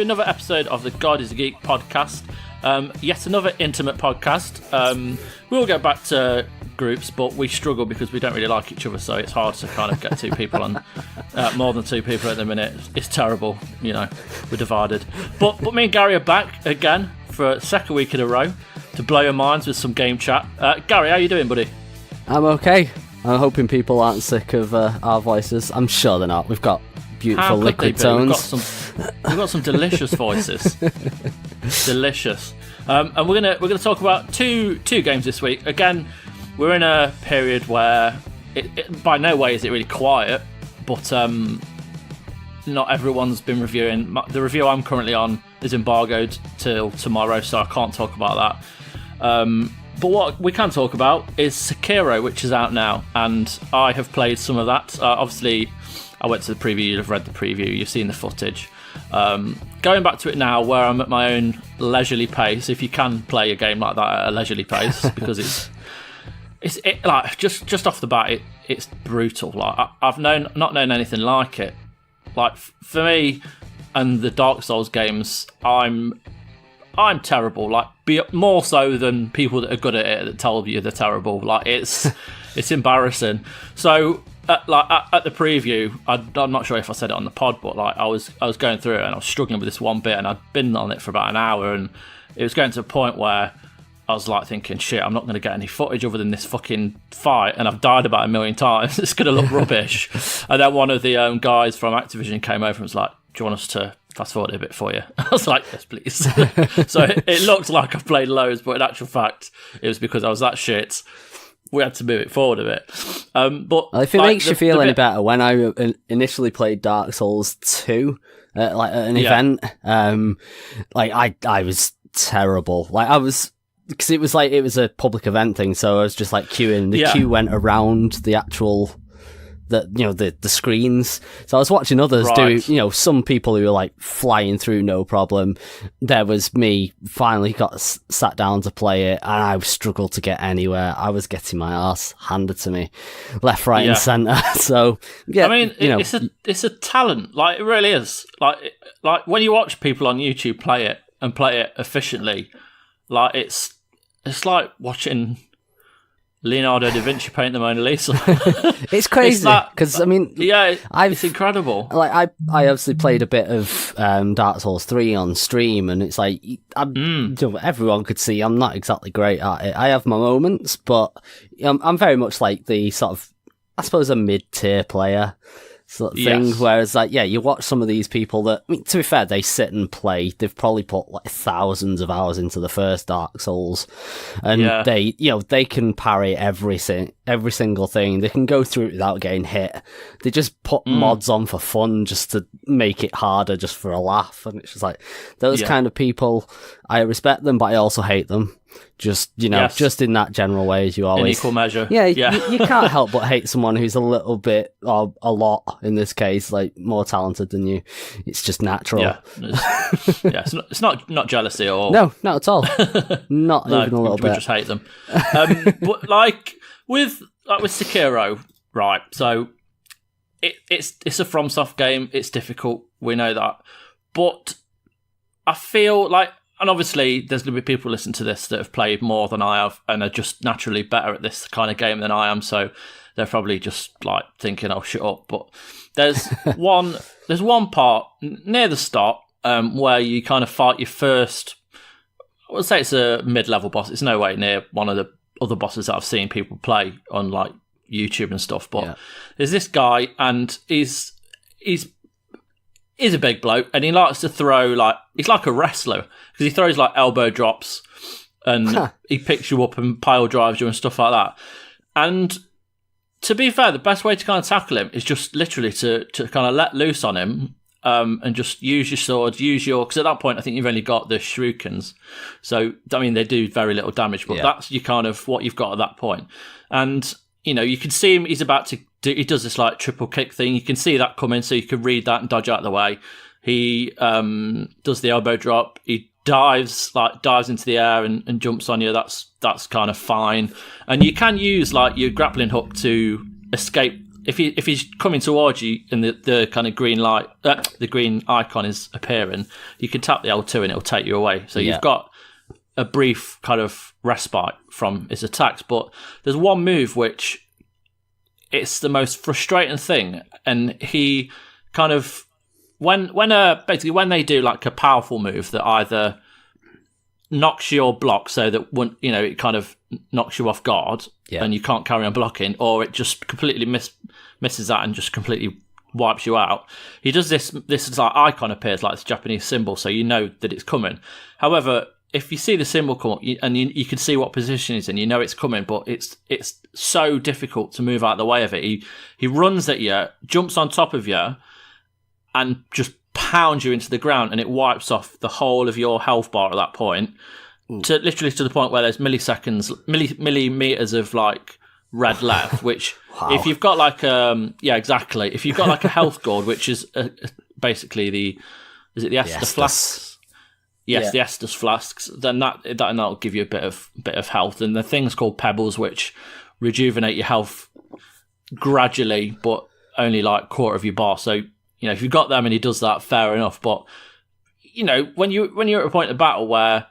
to another episode of the God is a Geek podcast. Yet another intimate podcast. We'll go back to groups, but we struggle because we don't really like each other, so it's hard to kind of get two people on, more than two people at the minute. It's terrible, you know, we're divided. But me and Gary are back again for a second week in a row to blow your minds with some game chat. Gary, how you doing, buddy? I'm okay. I'm hoping people aren't sick of our voices. I'm sure they're not. We've got beautiful liquid tones. We've got some delicious voices. Delicious. And we're gonna talk about two games this week. Again, we're in a period where it by no way is it really quiet, but not everyone's been reviewing. The review I'm currently on is embargoed till tomorrow, so I can't talk about that. But what we can talk about is Sekiro, which is out now, and I have played some of that. Obviously, I went to the preview, you've read the preview, you've seen the footage. Going back to it now, where I'm at my own leisurely pace, if you can play a game like that at a leisurely pace, because it's like just off the bat, it's brutal. Like I've not known anything like it. Like for me and the Dark Souls games, I'm terrible. Like more so than people that are good at it that tell you they're terrible. Like it's embarrassing. So at the preview, I'm not sure if I said it on the pod, but like I was going through it and I was struggling with this one bit, and I'd been on it for about an hour, and it was getting to a point where I was like thinking, shit, I'm not going to get any footage other than this fucking fight, and I've died about 1 million times. It's going to look rubbish. And then one of the guys from Activision came over and was like, do you want us to fast forward a bit for you? I was like, yes, please. So it looked like I've played loads, but in actual fact, it was because I was that shit. We had to move it forward a bit. But well, if it makes you feel any better, when I initially played Dark Souls 2, at an event, I was terrible. Like I was, because it was a public event thing, so I was just like queuing. The queue went around the actual, the screens. So I was watching others do, some people who were like flying through no problem. There was me, finally got sat down to play it, and I struggled to get anywhere. I was getting my arse handed to me left, right and centre. So yeah, I mean, it's a talent. Like it really is. Like when you watch people on YouTube play it efficiently, like it's like watching Leonardo da Vinci paint the Mona Lisa. It's crazy because it's incredible. Like I obviously played a bit of Dark Souls 3 on stream, and it's like everyone could see I'm not exactly great at it. I have my moments, but I'm very much like the sort of, I suppose, a mid-tier player sort of thing. Whereas you watch some of these people that, I mean, to be fair, they sit and play. They've probably put like thousands of hours into the first Dark Souls, and they can parry every single thing. They can go through it without getting hit. They just put mods on for fun, just to make it harder, just for a laugh. And it's just like those kind of people. I respect them, but I also hate them. Just just in that general way, as you always, in equal measure. You can't help but hate someone who's a little bit, or a lot in this case, like more talented than you. It's just natural. It's not jealousy at all. No, not at all. Not even a little bit. We just hate them. But like with Sekiro, right? So it's a FromSoft game. It's difficult. We know that, but I feel like. And obviously, there's going to be people listening to this that have played more than I have and are just naturally better at this kind of game than I am. So they're probably just like thinking, "Oh, shut up." But there's one part near the start where you kind of fight your first. I would say it's a mid-level boss. It's no way near one of the other bosses that I've seen people play on like YouTube and stuff. But there's this guy, and he's a big bloke, and he likes to throw he's like a wrestler, because he throws like elbow drops, and he picks you up and pile drives you and stuff like that. And to be fair, the best way to kind of tackle him is just literally to kind of let loose on him, and just use your sword, because at that point I think you've only got the shurikens, so I mean they do very little damage, but that's you kind of what you've got at that point. And you can see him, he's about to he does this like triple kick thing. You can see that coming, so you can read that and dodge out of the way. He does the elbow drop. He dives into the air and jumps on you. That's kind of fine. And you can use like your grappling hook to escape if he's coming towards you and the kind of green light, the green icon is appearing, you can tap the L2 and it'll take you away. So you've got a brief kind of respite from his attacks. But there's one move which it's the most frustrating thing, and he kind of basically when they do like a powerful move that either knocks your block so that it kind of knocks you off guard and you can't carry on blocking, or it just completely misses that and just completely wipes you out. He does this is like icon appears like this Japanese symbol, so you know that it's coming. However, if you see the symbol come up and you can see what position it's in, you know it's coming, but it's so difficult to move out of the way of it. He runs at you, jumps on top of you, and just pounds you into the ground, and it wipes off the whole of your health bar at that point, literally to the point where there's millimeters of like red left. Which, if you've got like exactly, if you've got like a health gourd, which is basically the Estus flasks. Yes, the Estus flasks. Then that'll give you a bit of health, and the things called pebbles, which rejuvenate your health gradually, but only like quarter of your bar. So if you've got them and he does that, fair enough. But when you're at a point of battle where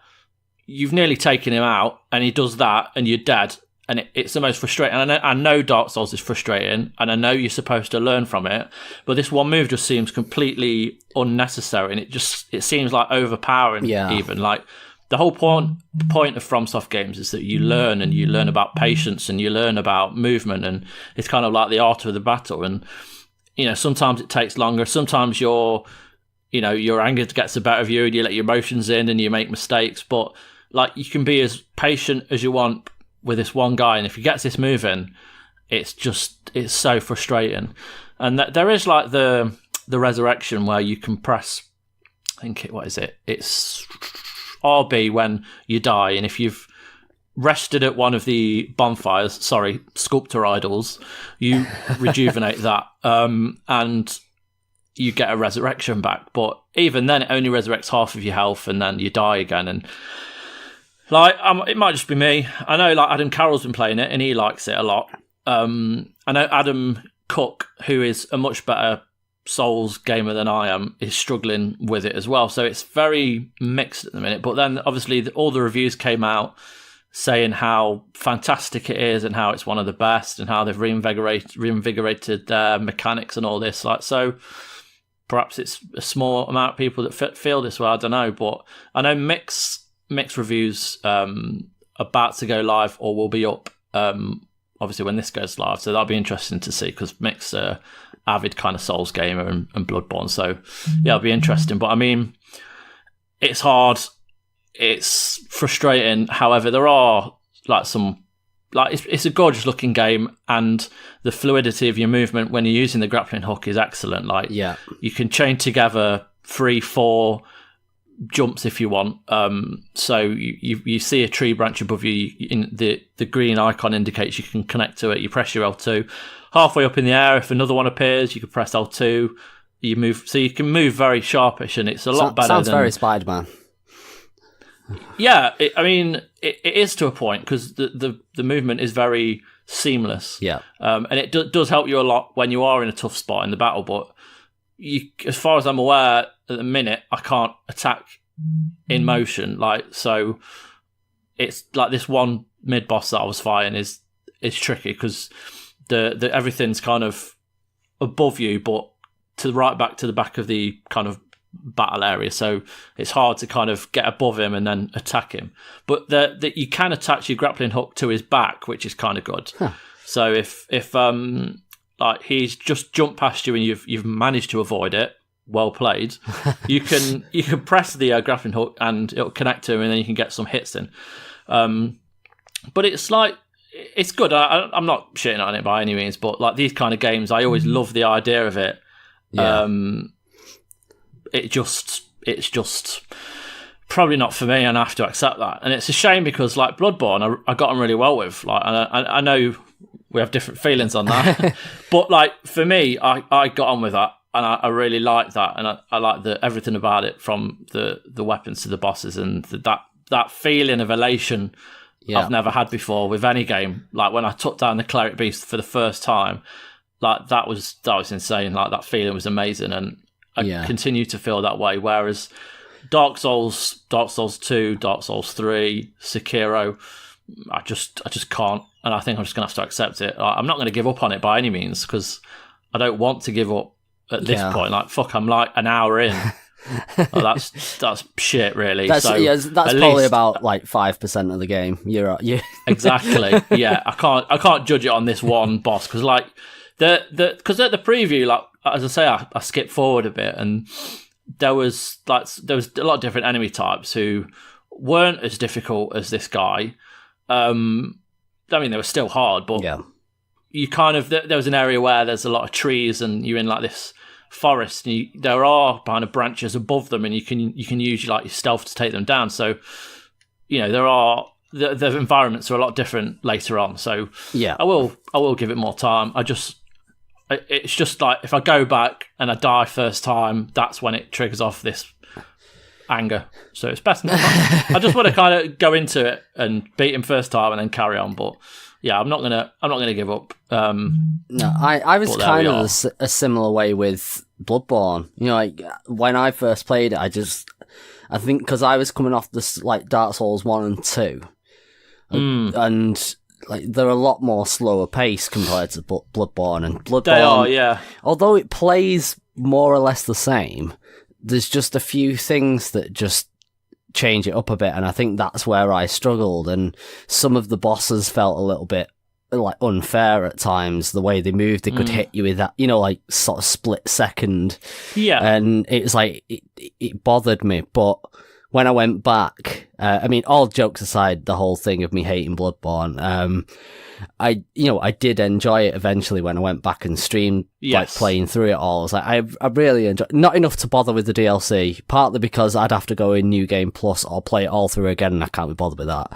you've nearly taken him out and he does that and you're dead, and it's the most frustrating. And I know Dark Souls is frustrating, and I know you're supposed to learn from it, but this one move just seems completely unnecessary, and it seems like overpowering. Even like the whole point of FromSoft games is that you learn, and you learn about patience, and you learn about movement, and it's kind of like the art of the battle. And sometimes it takes longer. Sometimes your anger gets the better of you, and you let your emotions in, and you make mistakes. But like, you can be as patient as you want with this one guy, and if he gets this moving, it's so frustrating. And there is like the resurrection where you can press, what is it? It's RB when you die, and if you've rested at one of the sculptor idols, you rejuvenate that, and you get a resurrection back. But even then, it only resurrects half of your health, and then you die again. And like, it might just be me. I know like Adam Carroll's been playing it and he likes it a lot. I know Adam Cook, who is a much better Souls gamer than I am, is struggling with it as well. So it's very mixed at the minute. But then obviously all the reviews came out saying how fantastic it is and how it's one of the best and how they've reinvigorated their mechanics and all this. Like, so perhaps it's a small amount of people that feel this way. I don't know, but I know mixed reviews about to go live or will be up obviously when this goes live, so that'll be interesting to see, because Mick's a avid kind of Souls gamer and Bloodborne, so it'll be interesting. But I mean, it's hard, it's frustrating. However, there are like some, like, it's a gorgeous looking game, and the fluidity of your movement when you're using the grappling hook is excellent. Like, you can chain together 3-4 jumps if you want. So you see a tree branch above you, in the green icon indicates you can connect to it. You press your L2. Halfway up in the air, if another one appears, you can press L2. You move, so you can move very sharpish, and it's a lot better. Sounds very Spider-Man. Yeah, it is to a point, because the movement is very seamless. Yeah, and it does help you a lot when you are in a tough spot in the battle. But as far as I'm aware, at the minute, I can't attack in motion. Like, so it's like this one mid boss that I was fighting is tricky, because the everything's kind of above you, but to the right back to the back of the kind of battle area, so it's hard to kind of get above him and then attack him. But you can attach your grappling hook to his back, which is kind of good. So if like he's just jumped past you and you've managed to avoid it, well played. you can press the grappling hook and it'll connect to him, and then you can get some hits in. But it's like, it's good. I'm not shitting on it by any means, but like these kind of games, I always love the idea of it. It's just probably not for me, and I have to accept that. And it's a shame, because like Bloodborne, I got on really well with. Like, I know we have different feelings on that, but like for me, I got on with that, and I really like that, and I like everything about it, from the weapons to the bosses, and that feeling of elation I've never had before with any game. Like when I took down the cleric beast for the first time, like that was insane. Like that feeling was amazing, and I continue to feel that way. Whereas Dark Souls 2, Dark Souls 3, Sekiro, I just can't, and I think I'm just gonna have to accept it. I'm not gonna give up on it by any means, because I don't want to give up at this point. Like, fuck, I'm like an hour in. That's shit, really. That's probably about like 5% of the game. You're exactly. Yeah, I can't judge it on this one boss, because like because at the preview, like as I say, I skipped forward a bit, and there was a lot of different enemy types who weren't as difficult as this guy. I mean, they were still hard, but you kind of there was an area where there's a lot of trees, and you're in like this forest, and there are kind of branches above them, and you can use like your stealth to take them down. So there are the environments are a lot different later on. So I will give it more time. It's just like if I go back and I die first time, that's when it triggers off this anger. So it's best not. I just want to kind of go into it and beat him first time and then carry on. But yeah, I'm not gonna give up. No, I was kind of a similar way with Bloodborne. Like when I first played it, I think because I was coming off this like Dark Souls 1 and 2, and like they're a lot more slower pace compared to Bloodborne. And Bloodborne, they are, yeah. Although it plays more or less the same, there's just a few things that just change it up a bit, and I think that's where I struggled. And some of the bosses felt a little bit like unfair at times. The way they moved, they could hit you with that, like sort of split second. Yeah, and it was like it bothered me, but. When I went back, I mean, all jokes aside, the whole thing of me hating Bloodborne, I did enjoy it eventually when I went back and streamed, like playing through it all. I was like, I really enjoyed. Not enough to bother with the DLC, partly because I'd have to go in New Game Plus or play it all through again, and I can't be bothered with that.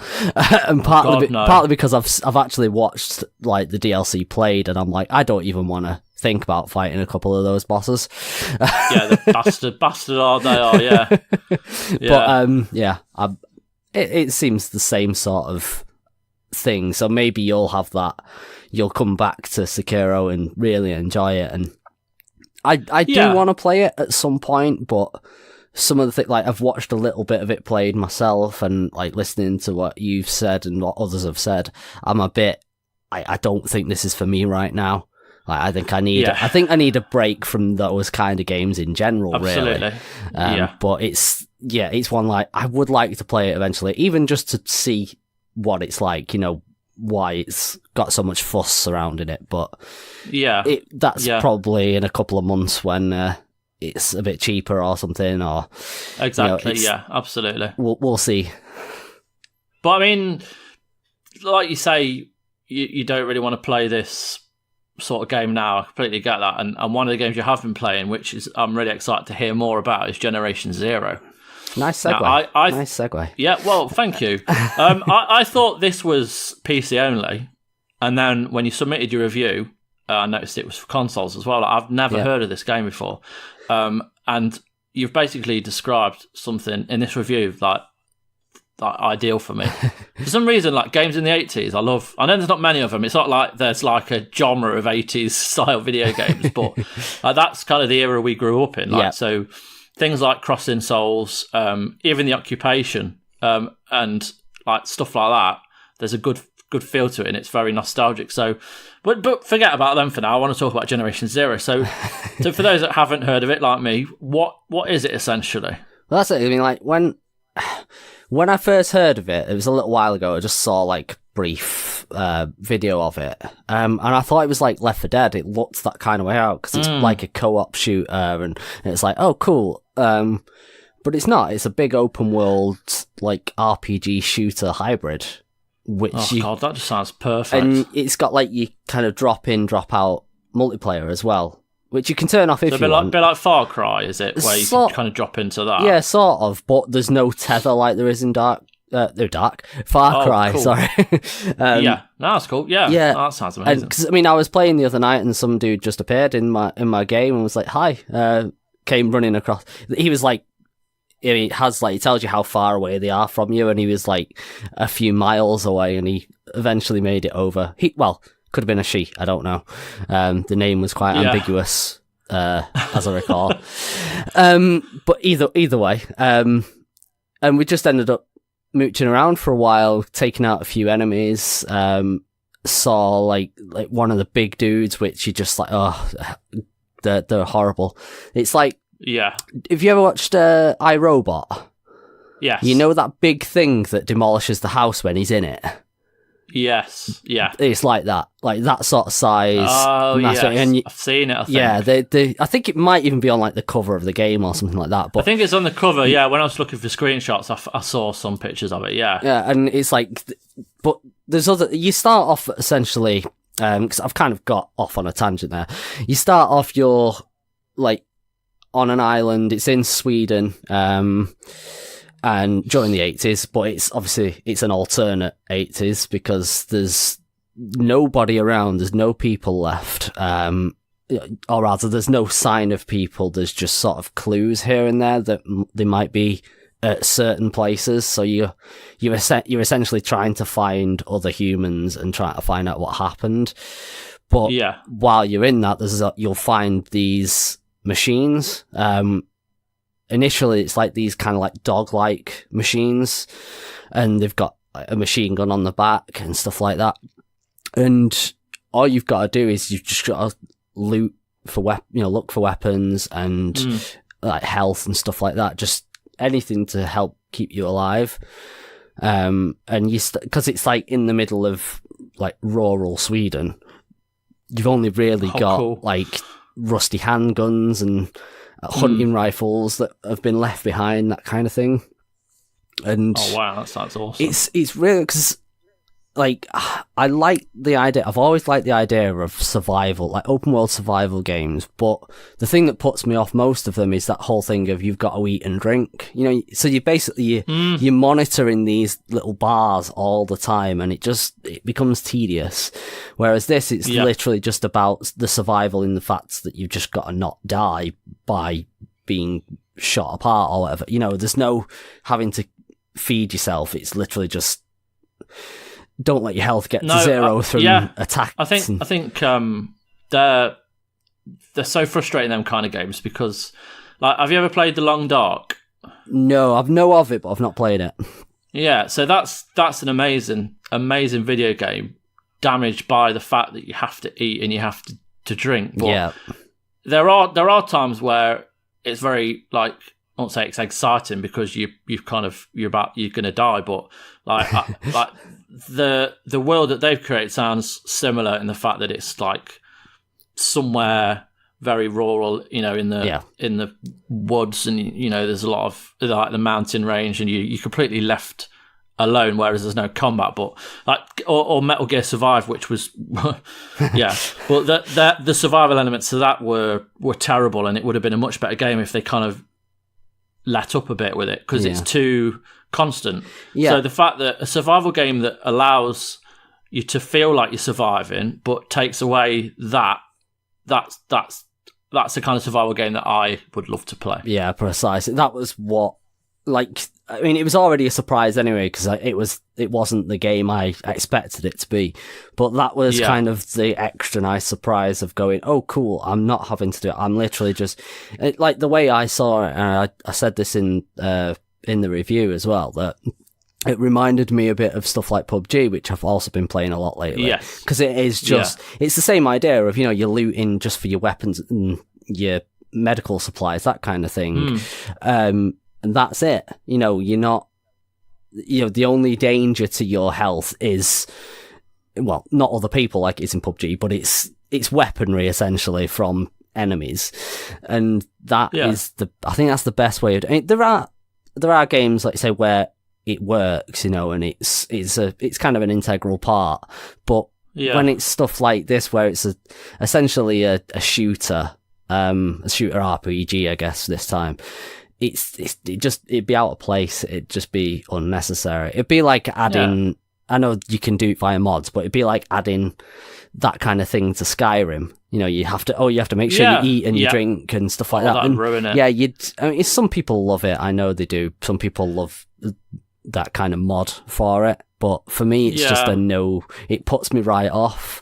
And partly because I've actually watched like the DLC played, and I'm like, I don't even want to think about fighting a couple of those bosses. Yeah, the bastard are they are, yeah. But it seems the same sort of thing. So maybe you'll have that. You'll come back to Sekiro and really enjoy it. And I do want to play it at some point, but some of the things, like I've watched a little bit of it played myself, and like listening to what you've said and what others have said, I'm a bit. I don't think this is for me right now. Like, I think I need a break from those kind of games in general. Absolutely. Really. But it's one like I would like to play it eventually, even just to see what it's like. Why it's got so much fuss surrounding it. But that's probably in a couple of months when it's a bit cheaper or something. Or exactly. Absolutely. We'll see. But I mean, like you say, you don't really want to play this sort of game now. I completely get that, and one of the games you have been playing, which is I'm really excited to hear more about, is Generation Zero. Nice segue. Nice segue. Yeah, well, thank you. I thought this was PC only, and then when you submitted your review, I noticed it was for consoles as well. Like, I've never heard of this game before, and you've basically described something in this review like ideal for me. For some reason, like games in the 80s, I know there's not many of them. It's not like there's like a genre of 80s style video games, but that's kind of the era we grew up in. So things like Crossing Souls, even The Occupation, and like stuff like that. There's a good feel to it, and it's very nostalgic. So, but forget about them for now. I want to talk about Generation Zero. So for those that haven't heard of it, like me, what is it essentially? Well, that's it. I mean, like when I first heard of it, it was a little while ago. I just saw like brief video of it, and I thought it was like Left 4 Dead. It looked that kind of way out because it's like a co-op shooter, and it's like, oh, cool. But it's not. It's a big open world like RPG shooter hybrid. God, that just sounds perfect. And it's got like you kind of drop in, drop out multiplayer as well, which you can turn off if you want. A bit like Far Cry, is it? Where you can kind of drop into that? Yeah, sort of, but there's no tether like there is in Far Cry, cool. Sorry. No, that's cool. Yeah, that sounds amazing. Because I mean, I was playing the other night and some dude just appeared in my game and was like, hi, came running across. He was like, it tells you how far away they are from you, and he was like a few miles away, and he eventually made it over. Could have been a she, I don't know. The name was quite ambiguous, as I recall. But either way, and we just ended up mooching around for a while, taking out a few enemies. Saw like one of the big dudes, which you just like, they're horrible. It's like, have you ever watched iRobot? Yes. You know that big thing that demolishes the house when he's in it? Yes, yeah. It's like that sort of size. Oh, yes. I've seen it, I think. Yeah, I think it might even be on like the cover of the game or something like that. But I think it's on the cover, yeah. When I was looking for screenshots, I saw some pictures of it, yeah. Yeah, and it's like, but there's you start off essentially, because I've kind of got off on a tangent there. You start off, you're like on an island, it's in Sweden, and during the 80s, but it's an alternate 80s because there's nobody around, there's no people left, or rather there's no sign of people, there's just sort of clues here and there that they might be at certain places, so you're essentially trying to find other humans and trying to find out what happened. But while you're in that, you'll find these machines. Initially, it's like these kind of like dog-like machines, and they've got a machine gun on the back and stuff like that. And all you've got to do is you've just got to loot for look for weapons and like health and stuff like that. Just anything to help keep you alive. And because it's like in the middle of like rural Sweden, you've only really got like rusty handguns and hunting rifles that have been left behind, that kind of thing. And oh wow, that sounds awesome. It's really, because like I like the idea. I've always liked the idea of survival, like open world survival games. But the thing that puts me off most of them is that whole thing of you've got to eat and drink. You know, so you basically you're monitoring these little bars all the time, and it becomes tedious. Whereas this, it's literally just about the survival in the fact that you've just got to not die by being shot apart or whatever. You know, there's no having to feed yourself. It's literally just don't let your health get to zero through attacks. I think they're so frustrating, them kind of games, because like, have you ever played The Long Dark? No, I've know of it, but I've not played it. Yeah, so that's an amazing video game, damaged by the fact that you have to eat and you have to drink. But there are times where it's very like, I won't say it's exciting because you're going to die, but like like the world that they've created sounds similar in the fact that it's like somewhere very rural, you know, in the woods, and you know there's a lot of like the mountain range, and you're completely left alone, whereas there's no combat. But like or Metal Gear Survive, which was well, the survival elements of that were terrible, and it would have been a much better game if they kind of let up a bit with it, because it's too constant. So the fact that a survival game that allows you to feel like you're surviving but takes away that's the kind of survival game that I would love to play. Yeah, precisely. That was what, like, I mean, it was already a surprise anyway, because it wasn't the game I expected it to be, but that was kind of the extra nice surprise of going, oh cool, I'm not having to do it, I'm literally just like the way I saw it, and I said this in the review as well, that it reminded me a bit of stuff like PUBG, which I've also been playing a lot lately. Yes, because it is just it's the same idea of, you know, you're looting just for your weapons and your medical supplies, that kind of thing. And that's it. You know, you're not, you know, the only danger to your health is, well, not other people like it's in PUBG, but it's weaponry essentially from enemies. And that is I think that's the best way of, I mean, there are games, like say, where it works, you know, and it's kind of an integral part. But when it's stuff like this, where it's essentially a shooter RPG, I guess this time, it'd be out of place. It'd just be unnecessary. It'd be like adding, I know you can do it via mods, but it'd be like adding that kind of thing to Skyrim. You know, you have to make sure you eat and you drink and stuff like that. And ruin it. Yeah, I mean, some people love it. I know they do. Some people love that kind of mod for it. But for me, it's just a no. It puts me right off.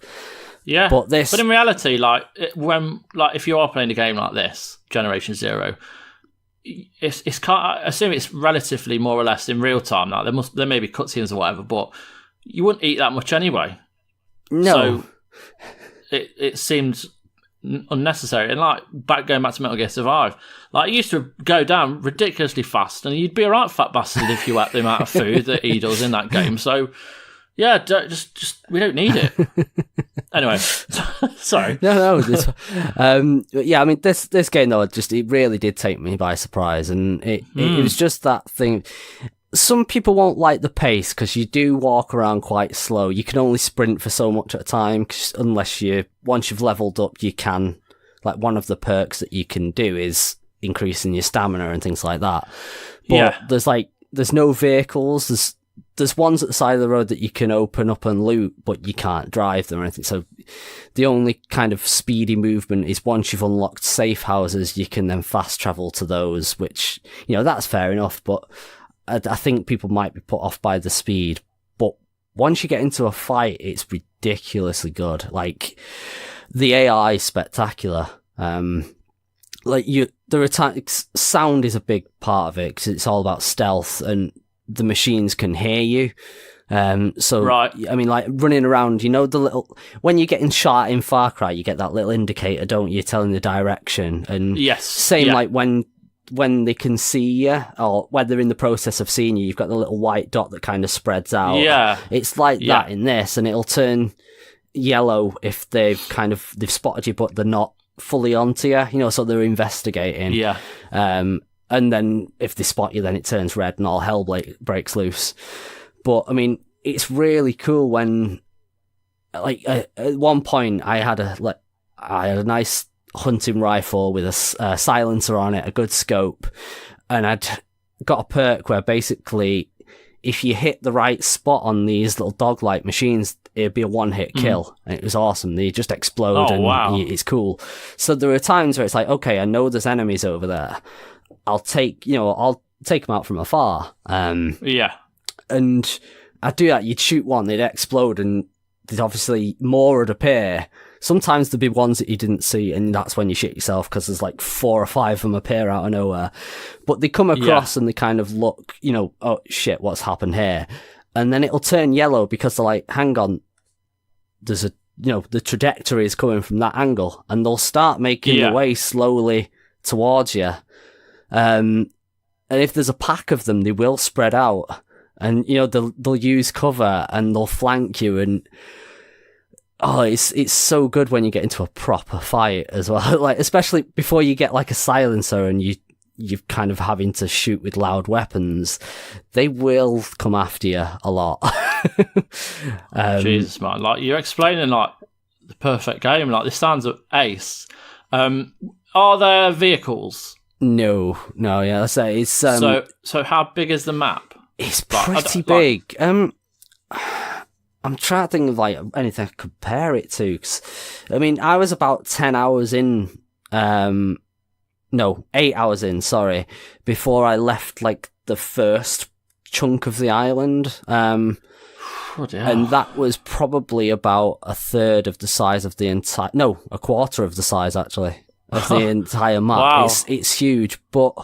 Yeah, but in reality, if you are playing a game like this, Generation Zero, it's I assume it's relatively more or less in real time. Now there may be cutscenes or whatever, but you wouldn't eat that much anyway. No, so it seemed unnecessary. And going back to Metal Gear Survive, it used to go down ridiculously fast, and you'd be a right fat bastard if you ate the amount of food that he does in that game. So yeah, just we don't need it. Anyway, sorry. No. Yeah, I mean, this game though, it really did take me by surprise, and it was just that thing. Some people won't like the pace because you do walk around quite slow. You can only sprint for so much at a time, unless once you've leveled up, you can, one of the perks that you can do is increasing your stamina and things like that. But there's no vehicles. There's ones at the side of the road that you can open up and loot, but you can't drive them or anything. So the only kind of speedy movement is once you've unlocked safe houses, you can then fast travel to those, which, that's fair enough, but I think people might be put off by the speed. But once you get into a fight, it's ridiculously good. The AI is spectacular. Sound is a big part of it because it's all about stealth, and the machines can hear you. Right. I mean, running around, when you're getting shot in Far Cry, you get that little indicator, don't you, telling the direction? And yes, same when they can see you, or when they're in the process of seeing you, you've got the little white dot that kind of spreads out. Yeah. It's that in this, and it'll turn yellow if they've spotted you, but they're not fully onto you, so they're investigating. Yeah. And then if they spot you, then it turns red and all hell breaks loose. But, I mean, it's really cool when, at one point I had a nice hunting rifle with a silencer on it, a good scope, and I'd got a perk where basically if you hit the right spot on these little dog-like machines, it'd be a one-hit kill. And it was awesome. They just explode wow. It's cool. So there are times where it's okay, I know there's enemies over there. I'll take them out from afar. Yeah. And I'd do that. You'd shoot one, they'd explode, and there'd obviously more would appear. Sometimes there'd be ones that you didn't see, and that's when you shit yourself because there's 4 or 5 of them appear out of nowhere. But they come across and they kind of look, oh shit, what's happened here? And then it'll turn yellow because they're hang on, there's the trajectory is coming from that angle, and they'll start making their way slowly towards you. And if there's a pack of them, they will spread out, and they'll use cover and they'll flank you, and it's so good when you get into a proper fight as well. Especially before you get a silencer and you're kind of having to shoot with loud weapons, they will come after you a lot. Jesus, man! You're explaining the perfect game. This sounds ace. Are there vehicles? No, yeah. Let's say it's so how big is the map? It's pretty big. I'm trying to think of anything I could compare it to. 'Cause, I mean, I was about 10 hours in. 8 hours in. Sorry, before I left the first chunk of the island. And that was probably about a third of the size of a quarter of the size actually of the entire map. Wow. It's huge, but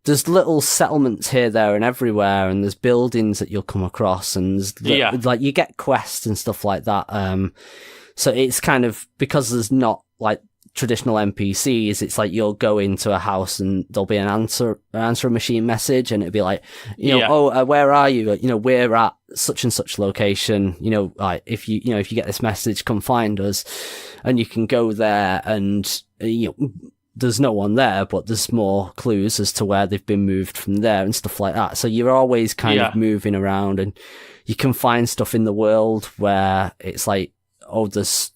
there's little settlements here, there, and everywhere, and there's buildings that you'll come across, and you get quests and stuff like that. So it's kind of, because there's not traditional NPCs, it's you'll go into a house and there'll be an answer machine message, and it'll be where are you? We're at such and such location. If you get this message, come find us, and you can go there, and there's no one there, but there's more clues as to where they've been moved from there and stuff like that. So you're always kind of moving around, and you can find stuff in the world where it's there's,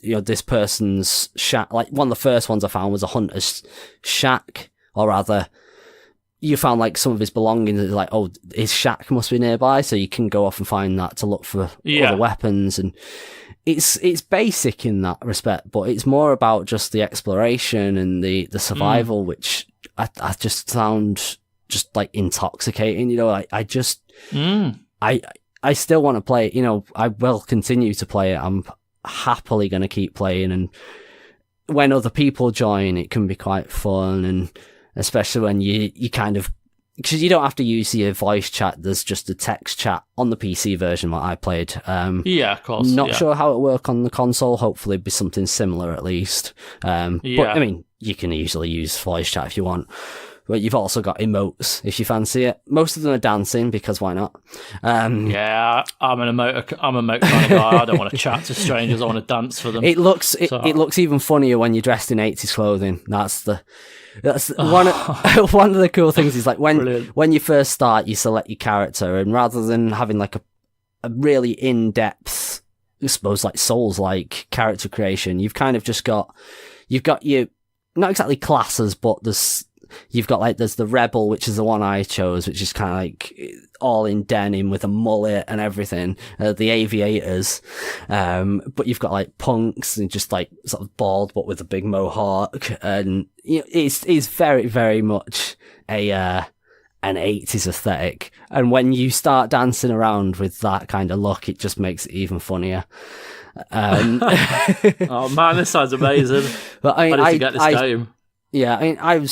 this person's shack. One of the first ones I found was a hunter's shack, or rather, you found some of his belongings. It's his shack must be nearby, so you can go off and find that to look for other weapons. And it's basic in that respect, but it's more about just the exploration and the survival, which I just found just intoxicating. I still want to play it. I will continue to play it. happily going to keep playing. And when other people join, it can be quite fun, and especially when you kind of, because you don't have to use your voice chat, there's just a text chat on the PC version that I played. Yeah, of course. Not sure how it work on the console. Hopefully it'd be something similar at least. But I mean, you can easily use voice chat if you want. But you've also got emotes if you fancy it. Most of them are dancing, because why not? Yeah, I'm an emote kind of guy. I don't want to chat to strangers. I want to dance for them. It looks even funnier when you're dressed in 80s clothing. That's one of the cool things is like when you first start, you select your character, and rather than having like a really in-depth, I suppose, like Souls-like character creation, you've kind of just got your, not exactly classes, but there's the Rebel, which is the one I chose, which is kind of like all in denim with a mullet and everything. The Aviators, but you've got like punks and just like sort of bald but with a big mohawk, and it's very, very much an 80s aesthetic. And when you start dancing around with that kind of look, it just makes it even funnier. Oh man, this sounds amazing! But I need to get this game. Yeah, I mean,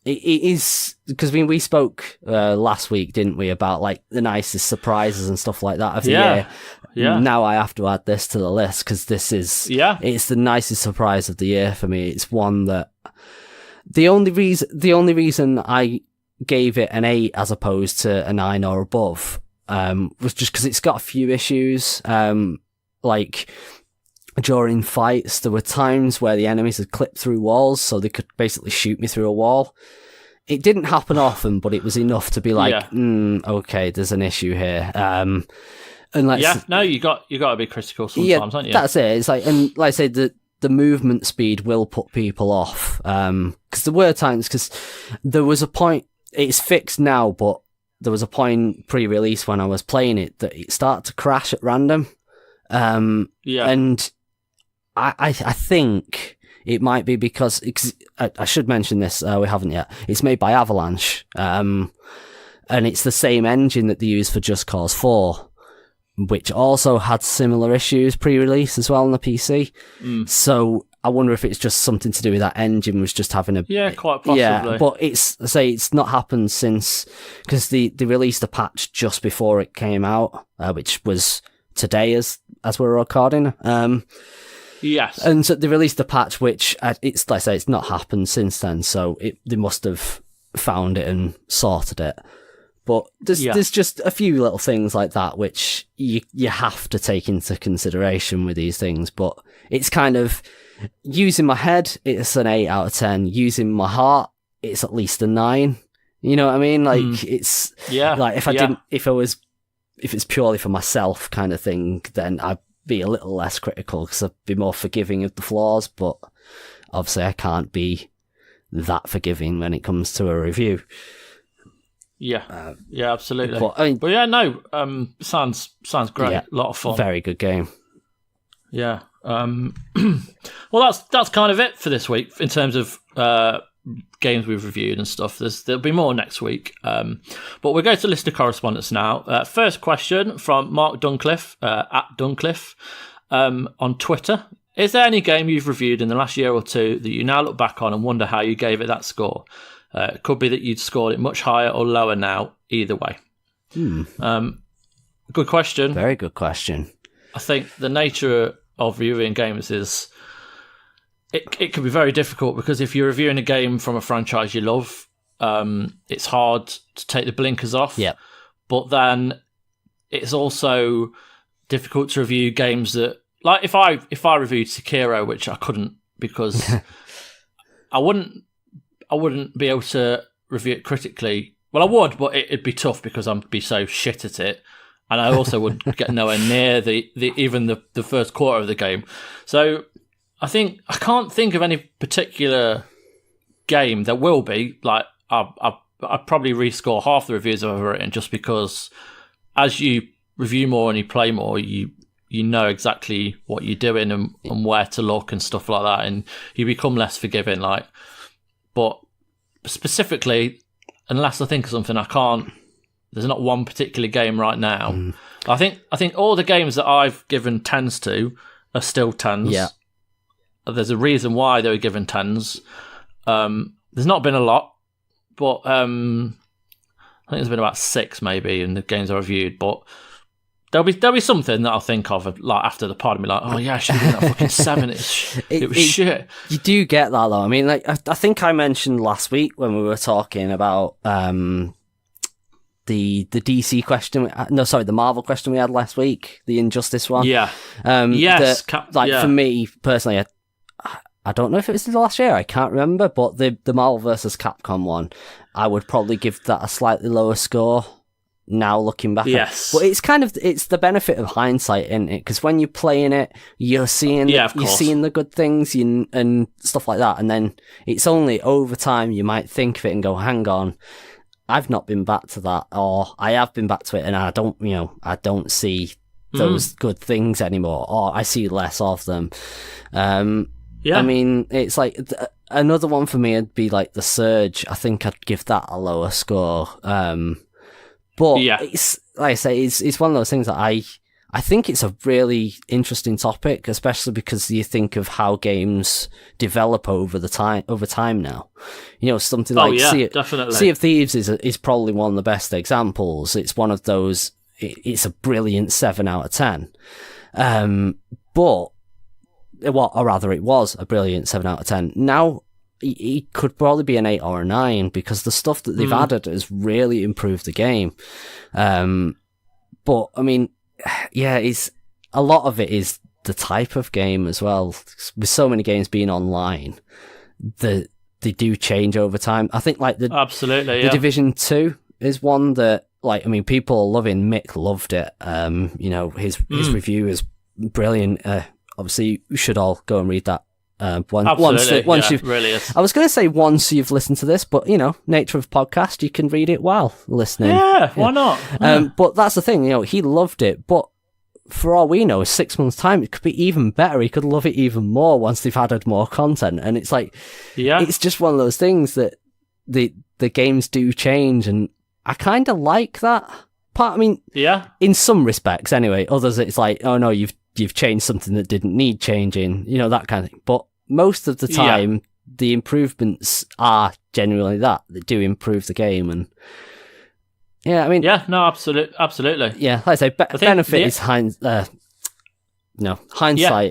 it is, because we spoke last week, didn't we, about like the nicest surprises and stuff like that of the year. Yeah. Now I have to add this to the list, because this is it's the nicest surprise of the year for me. It's one that the only reason I gave it an 8 as opposed to a 9 or above was just because it's got a few issues. Like during fights, there were times where the enemies had clipped through walls, so they could basically shoot me through a wall. It didn't happen often, but it was enough to be like, okay, there's an issue here. And you got to be critical sometimes, aren't you? That's it. It's like, and like I say, the movement speed will put people off. Because there were times, because there was a point, it's fixed now, but there was a point pre-release when I was playing it that it started to crash at random. And I think it might be because I should mention this, we haven't yet. It's made by Avalanche, and it's the same engine that they use for Just Cause 4, which also had similar issues pre-release as well on the PC. So I wonder if it's just something to do with that engine was just having quite possibly. Yeah, but it's not happened since, because they released a patch just before it came out, which was today as we're recording. Yes. And so they released a patch which, it's like I say, it's not happened since then, so they must have found it and sorted it. But there's just a few little things like that which you have to take into consideration with these things. But it's kind of, using my head, it's an 8 out of 10. Using my heart, it's at least a 9. You know what I mean? Like, it's... Like, if it's purely for myself kind of thing, then I'd be a little less critical, because I'd be more forgiving of the flaws, but obviously I can't be that forgiving when it comes to a review. Yeah, absolutely. But sounds great. A lot of fun. Very good game. Yeah. Well, that's kind of it for this week in terms of games we've reviewed and stuff. There'll be more next week. But we'll go to list of correspondence now. First question from Mark Duncliffe, at Duncliffe, on Twitter. Is there any game you've reviewed in the last year or two that you now look back on and wonder how you gave it that score? It could be that you'd scored it much higher or lower now, either way. Good question. Very good question. I think the nature of reviewing games is it can be very difficult, because if you're reviewing a game from a franchise you love, it's hard to take the blinkers off. Yeah. But then it's also difficult to review games that, like, if I reviewed Sekiro, which I couldn't, because I wouldn't be able to review it critically. Well, I would, but it'd be tough because I'd be so shit at it. And I also would get nowhere near even the first quarter of the game. So I can't think of any particular game. There will be, like, I'd probably rescore half the reviews I've ever written, just because as you review more and you play more, you know exactly what you're doing and where to look and stuff like that, and you become less forgiving. Like, but specifically, unless I think of something, I can't. There's not one particular game right now. I think all the games that I've given 10s to are still 10s. Yeah. There's a reason why they were given 10s. There's not been a lot, but I think there's been about 6 maybe in the games I reviewed, but there'll be something that I'll think of like after the pod and be like, oh yeah, I should have given that fucking 7. It was shit. You do get that though. I mean, like I think I mentioned last week when we were talking about the DC question. The Marvel question we had last week, the Injustice one. Yeah. Yes. For me personally, I don't know if it was the last year. I can't remember, but the Marvel versus Capcom one, I would probably give that a slightly lower score. Now looking back, yes, but it's the benefit of hindsight, isn't it? Because when you're playing it, you're seeing the good things and stuff like that, and then it's only over time you might think of it and go, "Hang on, I've not been back to that," or I have been back to it, and I don't see those good things anymore, or I see less of them. I mean, it's like another one for me would be like The Surge. I think I'd give that a lower score. But it's like I say, it's one of those things that I think it's a really interesting topic, especially because you think of how games develop over time now. Something like Sea of Thieves is probably one of the best examples. It's one of those. It's a brilliant 7 out of 10. Or rather, it was a brilliant 7 out of 10. Now, it could probably be an 8 or a 9 because the stuff that they've added has really improved the game. But I mean, it's a lot of it is the type of game as well. With so many games being online, they do change over time. I think like the Division 2 is one that people are loving. Mick loved it. His review is brilliant. Obviously, you should all go and read that. Once you've, really is. I was going to say once you've listened to this, but nature of podcast, you can read it while listening. Yeah, why not? But that's the thing, he loved it. But for all we know, 6 months' time, it could be even better. He could love it even more once they've added more content. And it's like, it's just one of those things that the games do change, and I kind of like that part. I mean, in some respects, anyway. Others, it's like, oh no, you've changed something that didn't need changing, that kind of thing. But most of the time, the improvements are genuinely that do improve the game. And absolutely. Yeah, like I say, benefit is hindsight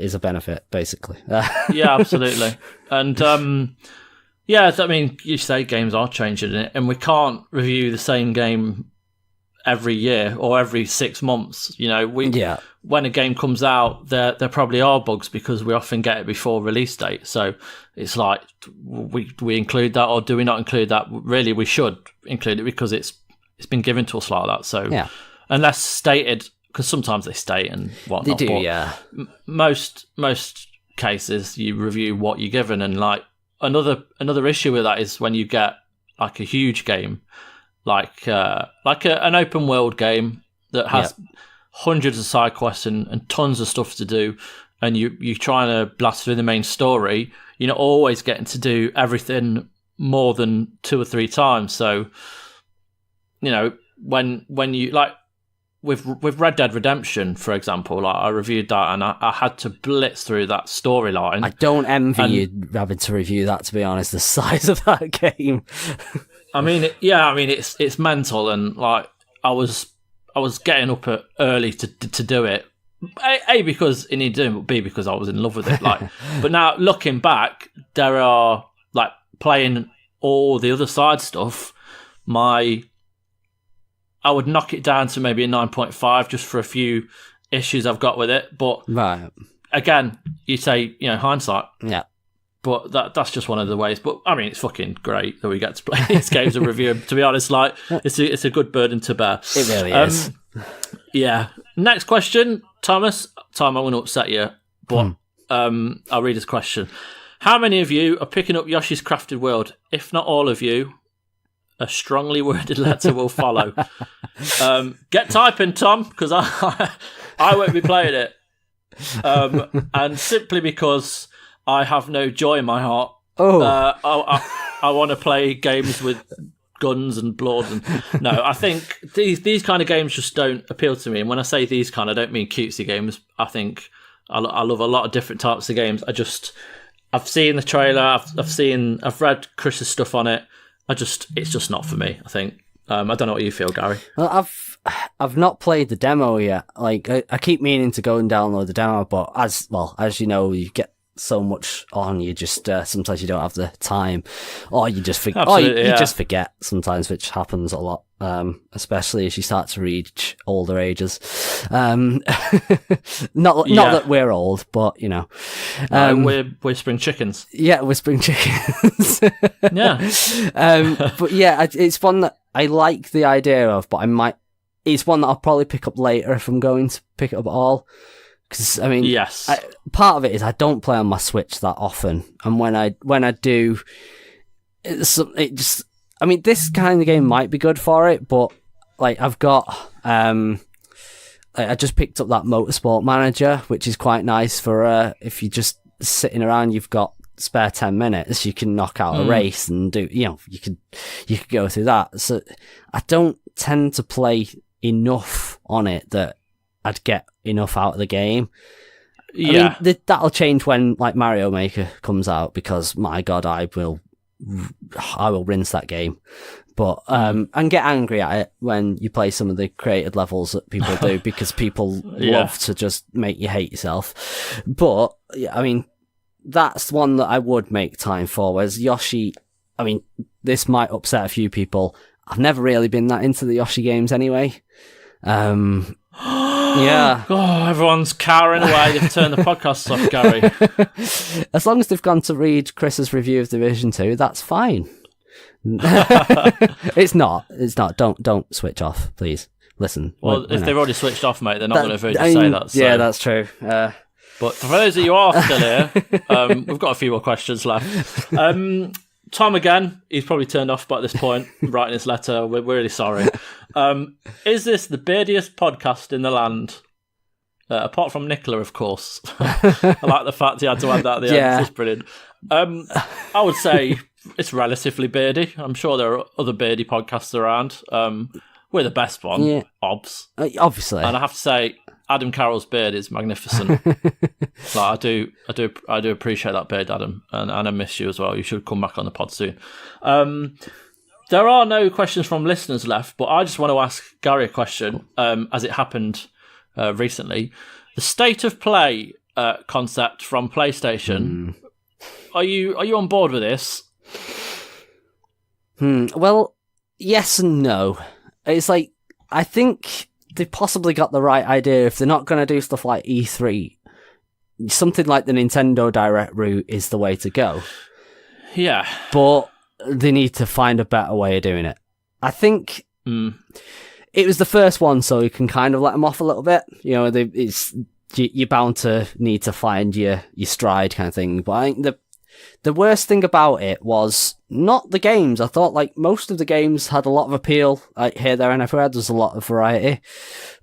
is a benefit, basically. Absolutely. And I mean, you say games are changing, and we can't review the same game every year or every 6 months. When a game comes out, there probably are bugs because we often get it before release date. So it's like, we include that, or do we not include that? Really, we should include it because it's been given to us like that. So unless stated, because sometimes they state and whatnot. They do, but most cases you review what you're given, and like another issue with that is when you get like a huge game, like an open world game that has hundreds of side quests and tons of stuff to do, and you're trying to blast through the main story. You're not always getting to do everything more than 2 or 3 times. So, when you like with Red Dead Redemption, for example, like I reviewed that and I had to blitz through that storyline. I don't envy you having to review that, to be honest. The size of that game. I mean, it's mental, and like I was getting up early to do it. A, because it needed doing, but B, because I was in love with it. Like, but now looking back, there are like playing all the other side stuff. I would knock it down to maybe a 9.5 just for a few issues I've got with it. But again, you say hindsight. Yeah. But that's just one of the ways. But I mean, it's fucking great that we get to play these games and review them. To be honest, like it's a good burden to bear. It really is. Yeah. Next question, Thomas. Tom, I want to upset you, but I'll read this question. How many of you are picking up Yoshi's Crafted World? If not all of you, a strongly worded letter will follow. Get typing, Tom, because I won't be playing it. And simply because I have no joy in my heart. I want to play games with guns and blood. And no, I think these kind of games just don't appeal to me. And when I say these kind, I don't mean cutesy games. I think I love a lot of different types of games. I've seen the trailer. I've read Chris's stuff on it. It's just not for me. I think. I don't know what you feel, Gary. Well, I've not played the demo yet. Like I keep meaning to go and download the demo, but as you know, you get so much on, you just sometimes you don't have the time, or you just forget. You just forget sometimes, which happens a lot. Especially as you start to reach older ages. Not that we're old, but you know, we're spring chickens. Yeah, we're spring chickens. Yeah. But yeah, it's one that I like the idea of, but it's one that I'll probably pick up later if I'm going to pick it up at all. Because I mean, yes, part of it is I don't play on my Switch that often, and when I do, it just. I mean, this kind of game might be good for it, but like I've got, I just picked up that Motorsport Manager, which is quite nice for if you're just sitting around, you've got spare 10 minutes, you can knock out a race and do, you could go through that. So I don't tend to play enough on it that I'd get enough out of the game. Yeah, I mean, that'll change when like Mario Maker comes out, because my God, I will rinse that game, but and get angry at it when you play some of the created levels that people do, because people love to just make you hate yourself. But yeah, I mean, that's one that I would make time for. Whereas Yoshi, I mean, this might upset a few people. I've never really been that into the Yoshi games anyway. Yeah. Oh, everyone's cowering away. They've turned the podcast off, Gary. As long as they've gone to read Chris's review of Division 2, that's fine. It's not. Don't switch off, please. Listen. Well, if they've already switched off, mate, they're not going to have heard you say that. So. Yeah, that's true. But for those of you who are still here, we've got a few more questions left. Tom again, he's probably turned off by this point, writing his letter. We're really sorry. Is this the beardiest podcast in the land? Apart from Nicola, of course. I like the fact he had to add that at the end. It's brilliant. I would say it's relatively beardy. I'm sure there are other beardy podcasts around. We're the best one, obs. Obviously. And I have to say, Adam Carroll's beard is magnificent. I do appreciate that beard, Adam, and I miss you as well. You should come back on the pod soon. There are no questions from listeners left, but I just want to ask Gary a question, as it happened recently. The state of play concept from PlayStation. Are you on board with this? Well, yes and no. It's like, I think they've possibly got the right idea. If they're not going to do stuff like E3, something like the Nintendo Direct route is the way to go. Yeah. But they need to find a better way of doing it. I think it was the first one, so you can kind of let them off a little bit. You know, you're bound to need to find your stride kind of thing. But I think the worst thing about it was not the games. I thought like most of the games had a lot of appeal, like here, there, and everywhere. There's a lot of variety,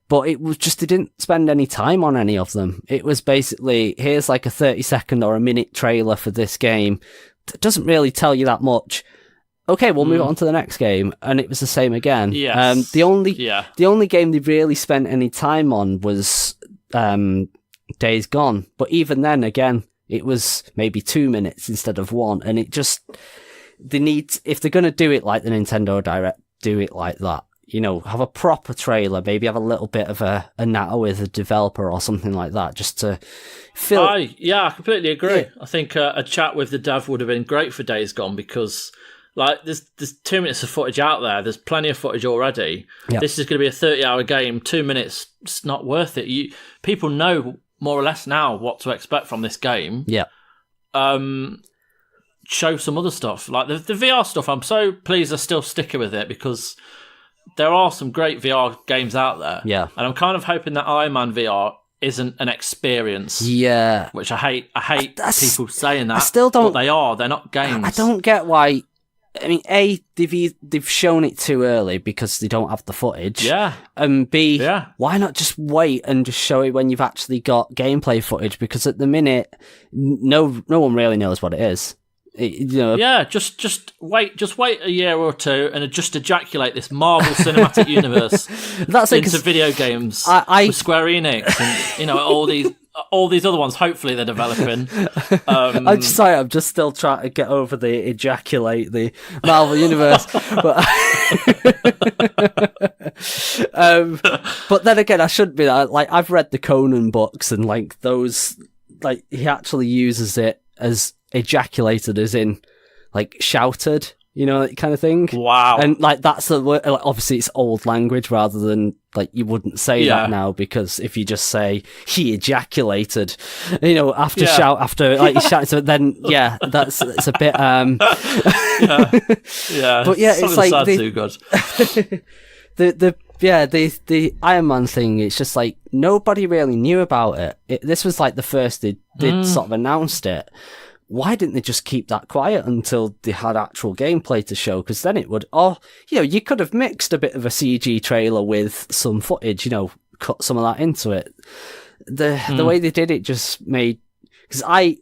but it was just they didn't spend any time on any of them. It was basically, here's like a 30-second or a minute trailer for this game. It doesn't really tell you that much. Okay, we'll move on to the next game, and it was the same again. Yes. The only game they really spent any time on was Days Gone, but even then, again, it was maybe 2 minutes instead of 1, and it just, if they're going to do it like the Nintendo Direct, do it like that. You know, have a proper trailer, maybe have a little bit of a natter with a developer or something like that, just to fill... I completely agree. Yeah. I think a chat with the dev would have been great for Days Gone, because like there's 2 minutes of footage out there, there's plenty of footage already. Yep. This is going to be a 30-hour game, 2 minutes, it's not worth it. People know more or less now what to expect from this game. Yeah. Show some other stuff. Like the VR stuff, I'm so pleased they're still sticking with it, because there are some great VR games out there. Yeah. And I'm kind of hoping that Iron Man VR isn't an experience. Yeah. Which I hate people saying that. I still don't... But they are. They're not games. I don't get why... I mean, A, they've shown it too early because they don't have the footage. Yeah. And B, why not just wait and just show it when you've actually got gameplay footage? Because at the minute, no one really knows what it is. Yeah, just wait a year or two and just ejaculate this Marvel Cinematic Universe into video games with Square Enix and all all these other ones, hopefully they're developing. I'm just sorry, I'm just still trying to get over the ejaculate the Marvel Universe. But then again, I shouldn't be that. Like, I've read the Conan books, and like those, like he actually uses it as ejaculated, as in like shouted, that kind of thing. Wow. And like that's the word. Like, obviously, it's old language rather than like you wouldn't say that now, because if you just say he ejaculated, shout after like he shouted, so then it's a bit yeah. But yeah, it's like too good. the Iron Man thing, it's just like nobody really knew about it. This was like the first they did sort of announced it. Why didn't they just keep that quiet until they had actual gameplay to show? Because then it would, you could have mixed a bit of a CG trailer with some footage, cut some of that into it. The way they did it just made, because I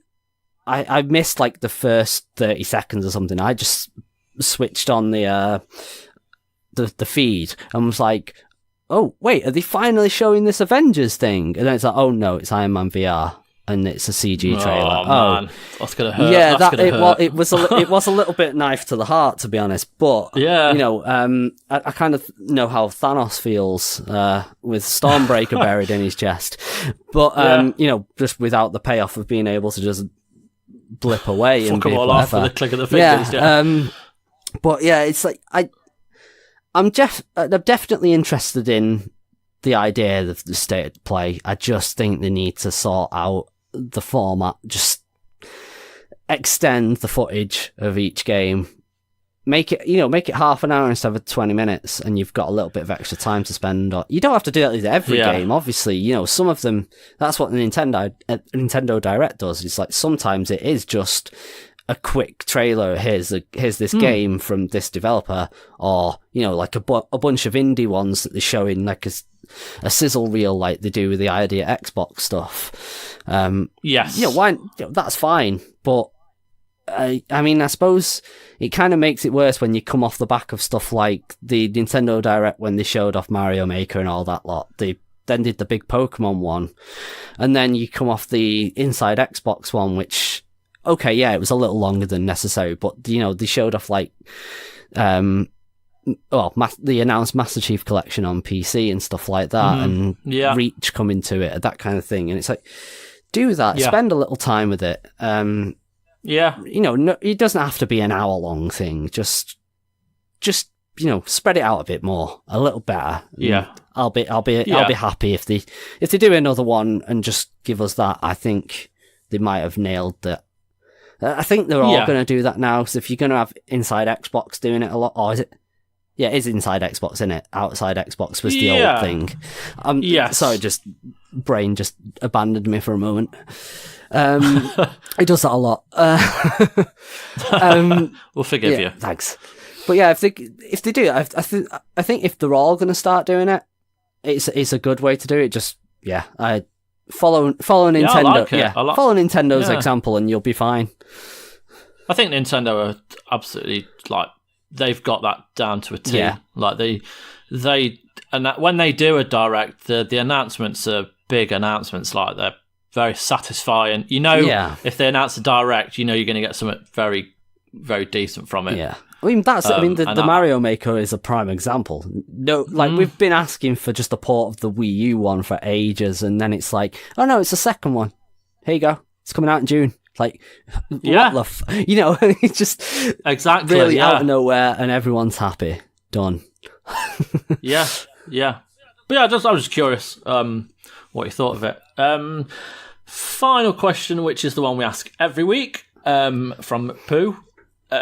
missed like the first 30 seconds or something. I just switched on the feed and was like, oh wait, are they finally showing this Avengers thing? And then it's like, oh no, it's Iron Man VR. And it's a CG trailer. Oh man, that's gonna hurt. Yeah, it was a little bit knife to the heart, to be honest. But I kind of know how Thanos feels with Stormbreaker buried in his chest. But just without the payoff of being able to just blip away and fuck them all off with a click of the fingers. But yeah, it's like I'm definitely interested in the idea of the state of play. I just think they need to sort out the format, just extend the footage of each game, make it half an hour instead of 20 minutes, and you've got a little bit of extra time to spend. Or you don't have to do that with every game, obviously. Some of them, that's what the Nintendo Direct does. It's like sometimes it is just a quick trailer. Here's this game from this developer, or like a bunch of indie ones that they show in like a sizzle reel, like they do with the Idea Xbox stuff. Yes. That's fine, but I suppose it kind of makes it worse when you come off the back of stuff like the Nintendo Direct when they showed off Mario Maker and all that lot. They then did the big Pokemon one, and then you come off the Inside Xbox one, which, okay, yeah, it was a little longer than necessary, but they showed off like the announced Master Chief Collection on PC and stuff like that, and Reach coming to it, that kind of thing. And it's like, do that, spend a little time with it. No, it doesn't have to be an hour-long thing. Just spread it out a bit more, a little better. Yeah, I'll be happy if they do another one and just give us that. I think they might have nailed that. I think they're all going to do that now. So if you're going to have Inside Xbox doing it a lot, or is it? Yeah, it is Inside Xbox, isn't it? Outside Xbox was the old thing. Sorry, brain just abandoned me for a moment. It does that a lot. We'll forgive you. Thanks. But yeah, if they do, I think if they're all going to start doing it, it's a good way to do it. Just follow Nintendo. Follow Nintendo's example, and you'll be fine. I think Nintendo are absolutely they've got that down to a T. Yeah. Like they and when they do a direct, the announcements are big announcements. Like they're very satisfying. If they announce a direct, you're going to get something very, very decent from it. Yeah. I mean, the Mario Maker is a prime example. No, we've been asking for just a port of the Wii U one for ages, and then it's like, oh no, it's the second one. Here you go. It's coming out in June. Like, what the it's just exactly really out of nowhere, and everyone's happy. Done. yeah. But I was just curious what you thought of it. Final question, which is the one we ask every week, from Pooh.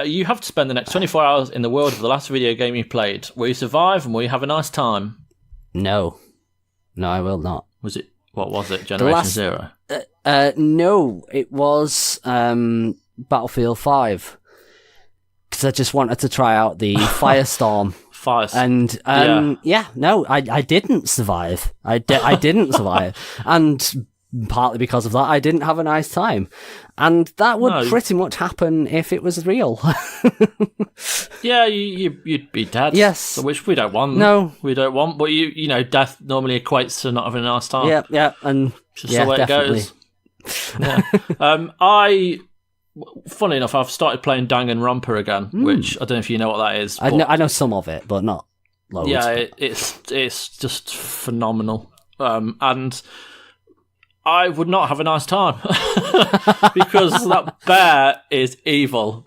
You have to spend the next 24 hours in the world of the last video game you played. Will you survive, and will you have a nice time? No, I will not. What was it? Generation Zero? No, it was Battlefield 5. Because I just wanted to try out the Firestorm. And I didn't survive. I didn't survive. And partly because of that, I didn't have a nice time. And that would pretty much happen if it was real. Yeah, you'd be dead. Yes. Which we don't want. No. We don't want. But, you know, death normally equates to not having a nice time. Yeah. And just the way definitely. it goes. Yeah. Funny enough, I've started playing Danganronpa again, which I don't know if you know what that is. I know some of it, but not loads. Yeah, it's just phenomenal. And I would not have a nice time because that bear is evil.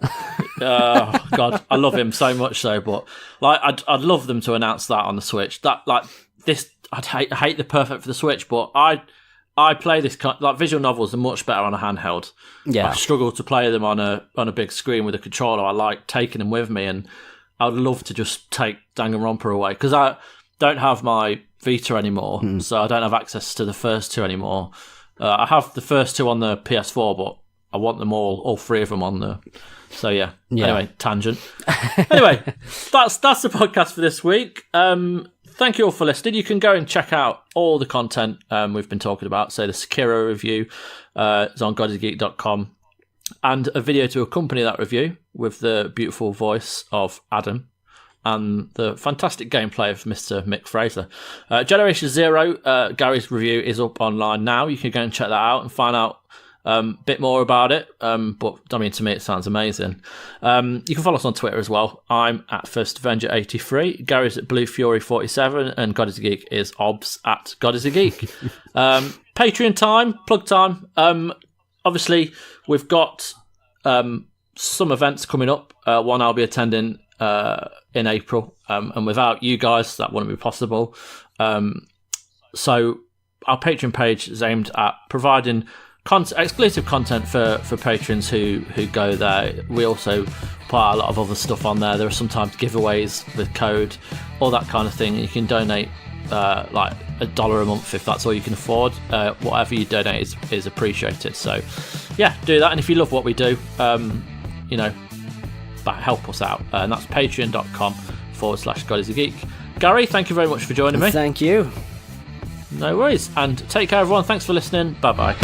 Oh God, I love him so much so, but like I'd love them to announce that on the Switch. That I'd hate the perfect for the Switch, but I play this like visual novels are much better on a handheld. Yeah, I struggle to play them on a big screen with a controller. I like taking them with me, and I'd love to just take Danganronpa away because I don't have my Vita anymore, so I don't have access to the first two anymore. I have the first two on the PS4, but I want them all three of them on the. So yeah. Anyway, tangent. Anyway, that's the podcast for this week. Thank you all for listening. You can go and check out all the content we've been talking about. So the Sekiro review is on godisgeek.com, and a video to accompany that review with the beautiful voice of Adam and the fantastic gameplay of Mr. Mick Fraser. Generation Zero, Gary's review is up online now. You can go and check that out and find out a bit more about it. But I mean, to me, it sounds amazing. You can follow us on Twitter as well. I'm at First Avenger 83. Gary's at Blue Fury 47, and God is a Geek is obs at God is a Geek. Patreon time, plug time. Obviously, we've got some events coming up. One I'll be attending in April, and without you guys, that wouldn't be possible. So our Patreon page is aimed at providing exclusive content for patrons who go there. We also put a lot of other stuff on there. There are sometimes giveaways with code, all that kind of thing. You can donate like $1 a month if that's all you can afford. Whatever you donate is appreciated. So yeah, do that. And if you love what we do, help us out. And that's patreon.com/GodIsAGeek. Gary, thank you very much for joining me. Thank you. No worries. And take care, everyone. Thanks for listening. Bye-bye.